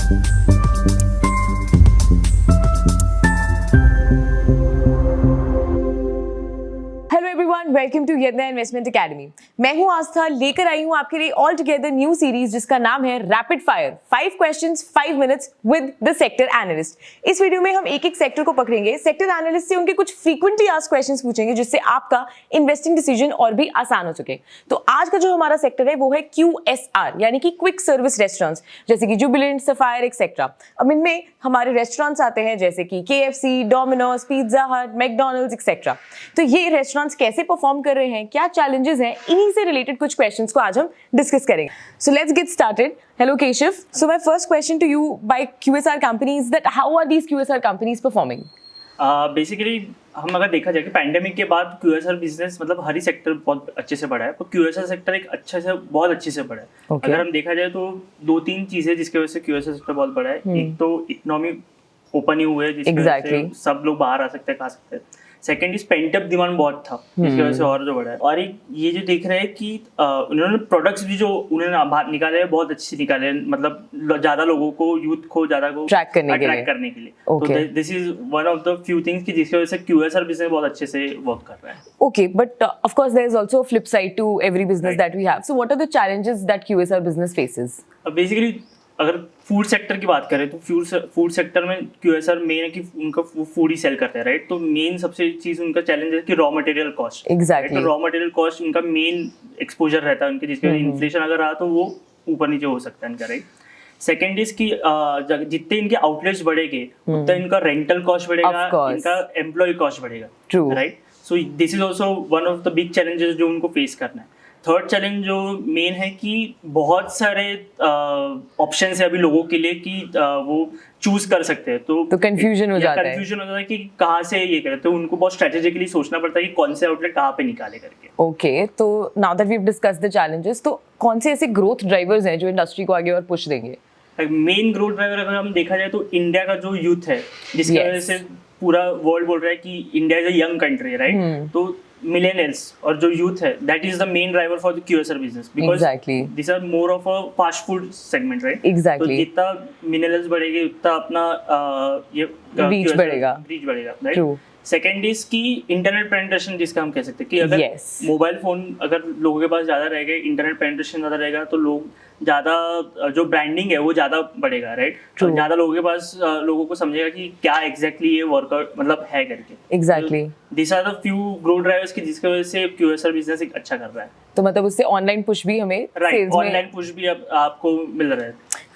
Hello everyone, welcome to येत नया investment academy. मैं हूं आस्था, लेकर आई हूं आपके लिए ऑल टुगेदर न्यू सीरीज जिसका नाम है rapid fire 5 questions 5 minutes with the sector analyst. इस वीडियो में हम एक एक सेक्टर को पकड़ेंगे, सेक्टर एनालिस्ट से उनके कुछ फ्रीक्वेंटली आस्क्ड क्वेश्चंस पूछेंगे जिससे आपका इन्वेस्टिंग डिसीजन और भी आसान हो सके। तो आज का जो हमारा सेक्टर है वो है QSR यानी कि क्विक सर्विस रेस्टोरेंट्स, जैसे कि जुबिलेंट, सफायर एक्सेट्रा। अब इनमें हमारे रेस्टोरेंट्स आते हैं जैसे कि KFC, डोमिनोज, पिज्जा हट, मैकडॉनल्ड्स एक्सेट्रा। तो ये रेस्टोरेंट्स कैसे परफॉर्म कर रहे हैं, क्या चैलेंजेस हैं, इन्हीं से रिलेटेड कुछ क्वेश्चंस को आज हम डिस्कस करेंगे। So let's get started. Hello Keshav, so my first question to you by QSR companies that how are these QSR companies performing? Basically हम अगर देखा जाए कि पैंडेमिक के बाद QSR बिजनेस मतलब हर ही सेक्टर बहुत अच्छे से बढ़ा है, तो QSR सेक्टर एक अच्छे से बहुत अच्छे से बढ़ा है। Okay. अगर हम देखा जाए तो 2-3 चीजें जिसकी वजह से QSR सेक्टर बहुत बढ़ा है। एक तो इकोनॉमी ओपन ही हुए जिसकी वजह से सब लोग बाहर आ सकते हैं, खा सकते हैं। Second is pent up demand बहुत था जिसकी वजह से और जो बढ़ा है। और एक ये जो देख रहे हैं कि उन्होंने प्रोडक्ट्स भी जो उन्होंने बाहर निकाले हैं बहुत अच्छे से निकाले हैं, मतलब ज्यादा लोगों को, यूथ को ज्यादा को ट्रैक करने के लिए। तो this is one of the few things कि जिसकी वजह से QSR बिजनेस बहुत अच्छे से वर्क कर रहा है। Okay, but of course there is also a flip side to every business that we have. So what are the challenges that QSR business faces? Basically अगर फूड सेक्टर की बात करें तो फूड सेक्टर में QSR main है कि उनका food ही cell करते हैं, राइट। तो मेन सबसे चीज उनका चैलेंज है कि रॉ मटेरियल कॉस्ट। Exactly. तो रॉ मटेरियल कॉस्ट उनका मेन एक्सपोजर रहता है उनके, जिसके इन्फ्लेशन अगर रहा तो वो ऊपर नीचे हो सकता है इनका, राइट। सेकेंड इज कि जितने इनके आउटलेट्स बढ़ेंगे उतना इनका रेंटल कॉस्ट बढ़ेगा, इनका एम्प्लॉय कॉस्ट बढ़ेगा, right. So this is also one of the big challenges जो उनको फेस करना है। थर्ड चैलेंज जो मेन है कि बहुत सारे ऑप्शंस है अभी लोगों के लिए कि वो चूज कर सकते हैं, तो कंफ्यूजन हो जाता है कि कहाँ से ये करें। तो उनको बहुत स्ट्रेटेजिकली सोचना पड़ता है कि कौन से आउटलेट कहाँ पे निकाले करके। ओके, तो now that we have discussed the challenges, तो कौन से ऐसे ग्रोथ ड्राइवर्स हैं जो इंडस्ट्री को आगे और पुश देंगे? मेन ग्रोथ ड्राइवर अगर हम देखा जाए तो इंडिया का जो यूथ है, जिसकी वजह से पूरा वर्ल्ड बोल रहा है कि India is a young country, right. तो मिलेनियल्स और जो यूथ है, that is the main driver for the QSR business, because this are more of a fast food segment, right. तो जितना मिलेनियल्स बढ़ेंगे उतना अपना ये रीच बढ़ेगा, राइट। सेकेंड इज कि इंटरनेट पेनिट्रेशन, जिसका हम कह सकते हैं कि अगर मोबाइल फोन अगर लोगों के पास ज्यादा रहेगा, इंटरनेट पेनिट्रेशन ज्यादा रहेगा, तो लोग ज्यादा जो ब्रांडिंग है वो ज्यादा बढ़ेगा, राइट। तो ज्यादा लोगों के पास लोगों को समझेगा कि क्या एग्जैक्टली ये वर्कआउट मतलब है करके। Exactly this are the few growth drivers की जिसकी वजह से QSR बिजनेस एक अच्छा कर रहा है। तो मतलब उससे ऑनलाइन पुश भी हमें, राइट, ऑनलाइन पुश भी अब आपको मिल रहा है।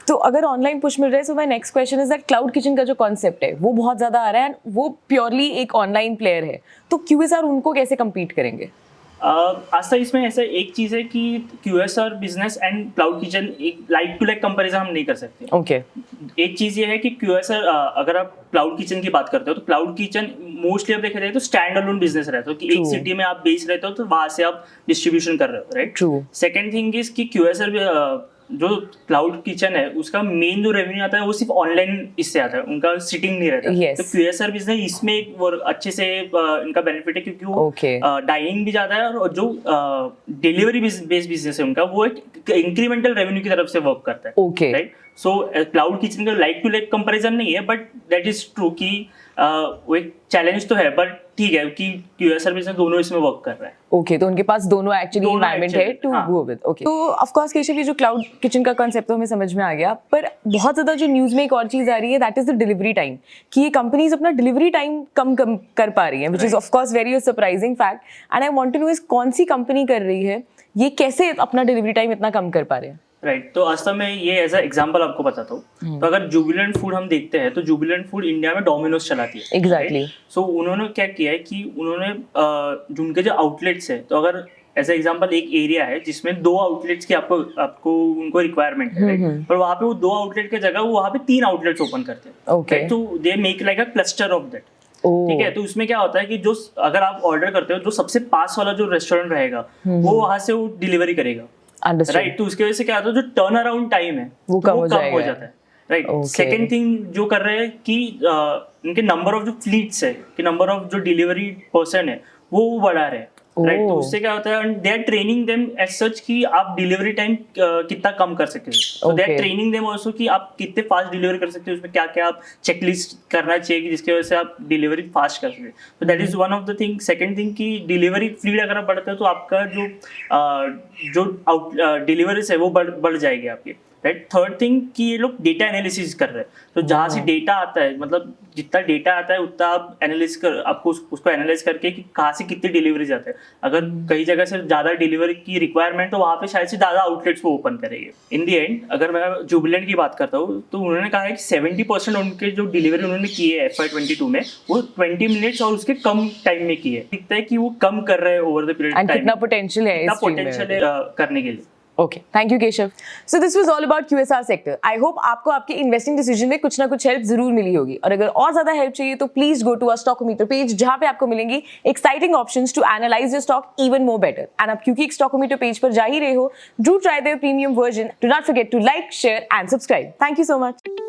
तो अगर ऑनलाइन पुश मिल रहा है, so my next question is that cloud kitchen का जो कॉन्सेप्ट है वो बहुत ज्यादा आ रहा है, वो प्योरली एक ऑनलाइन प्लेयर है, तो QSR उनको कैसे कम्पीट करेंगे? आस्था, इसमें ऐसा एक चीज है कि QSR business and cloud kitchen एक लाइक टू लाइक कंपैरिजन हम नहीं कर सकते। ओके। एक चीज ये है कि QSR अगर आप क्लाउड किचन की बात करते हो तो क्लाउड किचन मोस्टली आप देखा जाए तो स्टैंड अलोन बिजनेस रहता है कि एक सिटी में आप बेच रहते हो तो वहां से आप डिस्ट्रीब्यूशन कर रहे हो, right. True. Second thing is कि QSR जो क्लाउड किचन है उसका मेन जो रेवेन्यू आता है वो सिर्फ ऑनलाइन इससे आता है, उनका सिटिंग नहीं रहता। तो QSR बिजनेस इसमें एक अच्छे से इनका बेनिफिट है क्योंकि वो डाइनिंग भी ज्यादा है और जो डिलीवरी बेस्ड बिजनेस है उनका वो एक इंक्रीमेंटल रेवेन्यू की तरफ से वर्क करता है, राइट। सो क्लाउड किचन का लाइक टू लाइक कंपैरिजन नहीं है, बट दैट इज ट्रू कि वो एक चैलेंज तो है, बट ठीक है कि QSR बिजनेस दोनों इसमें वर्क कर रहा है। ओके, तो उनके पास दोनों एक्चुअली एनवायरनमेंट है टू गो विद। ओके, तो ऑफ कोर्स केशव, ये जो क्लाउड किचन का कांसेप्ट तो हमें समझ में आ गया, पर बहुत ज्यादा जो न्यूज में एक और चीज आ रही है that is the delivery time, कि ये कंपनीज अपना डिलीवरी टाइम कम कर पा रही हैं, which is of course very surprising fact, and I want to know इस कौन सी कंपनी कर रही है ये, कैसे अपना डिलीवरी टाइम इतना कम कर पा रहे हैं? राइट, तो वास्तव में ये एज अ एग्जांपल आपको बताता हूँ। तो अगर जुबिलेंट फूड हम देखते हैं तो जुबिलेंट फूड इंडिया में डोमिनोज चलाती है। एग्जैक्टली। सो उन्होंने क्या किया है कि उन्होंने जो उनके जो आउटलेट्स है, तो अगर एज एग्जांपल एक एरिया है जिसमें 2 आउटलेट्स की आपको उनको रिक्वायरमेंट है, पर वहाँ पे वो 2 आउटलेट की जगह वो वहाँ पे 3 आउटलेट्स ओपन करते हैं। ओके, तो they make like a cluster of that. ठीक है, तो उसमें क्या होता है कि जो अगर आप ऑर्डर करते हो, जो सबसे पास वाला जो रेस्टोरेंट रहेगा वो वहां से वो डिलीवरी करेगा, राइट। तो उसकी वजह से क्या होता है, जो टर्न अराउंड टाइम है वो कम हो जाता है, राइट। सेकेंड थिंग जो कर रहे हैं कि इनके नंबर ऑफ जो फ्लीट्स है, कि नंबर ऑफ जो डिलीवरी पर्सन है वो बढ़ा रहे हैं। राइट। तो Oh. उससे क्या होता है, they are training them as such कि आप डिलीवरी टाइम कितना कम कर सकते हो। They are Okay. Training them also कि आप कितने फास्ट डिलीवरी कर सकते हो, उसमें क्या क्या आप चेकलिस्ट करना चाहिए कि जिसकी वजह से आप डिलीवरी फास्ट कर सके। तो that is one of the thing. Second thing कि डिलीवरी फील्ड अगर आप बढ़ते हो तो आपका जो डिलीवरीज है वो बढ़ जाएगी आपकी, राइट। थर्ड थिंग कि ये लोग डेटा एनालिसिस कर रहे हैं, तो जहाँ से डेटा आता है, मतलब जितना डेटा आता है उतना आप आपको उसको एनालाइज करके कि कहाँ से कितनी डिलीवरीज आते हैं। अगर कई जगह से ज़्यादा डिलीवरी की रिक्वायरमेंट तो वहाँ पे शायद से ज़्यादा आउटलेट्स को ओपन करेंगे। इन दी एंड अगर मैं जुबिलेंट की बात करता हूँ तो उन्होंने कहा है कि 70% उनके जो डिलीवरी उन्होंने की है FY22 में वो 20 मिनट्स और उसके कम टाइम में की है। दिखता है कि वो कम कर रहे हैं ओवर द पीरियड एंड कितना पोटेंशियल है कितना इस फील्ड पोटेंशियल में। है करने के लिए। Okay, thank you Keshav. So this was all about QSR sector. I hope आपको आपके इन्वेस्टिंग डिसीजन में कुछ ना कुछ हेल्प जरूर मिली होगी, और अगर और ज्यादा हेल्प चाहिए तो please go to our Stockometer page, जहां पे आपको मिलेंगी exciting options to analyse your stock even more better. And आप क्योंकि एक स्टॉकोमीटर पेज पर जा ही रहे हो, do try their premium version. Do not forget to like, share and subscribe. Thank you so much.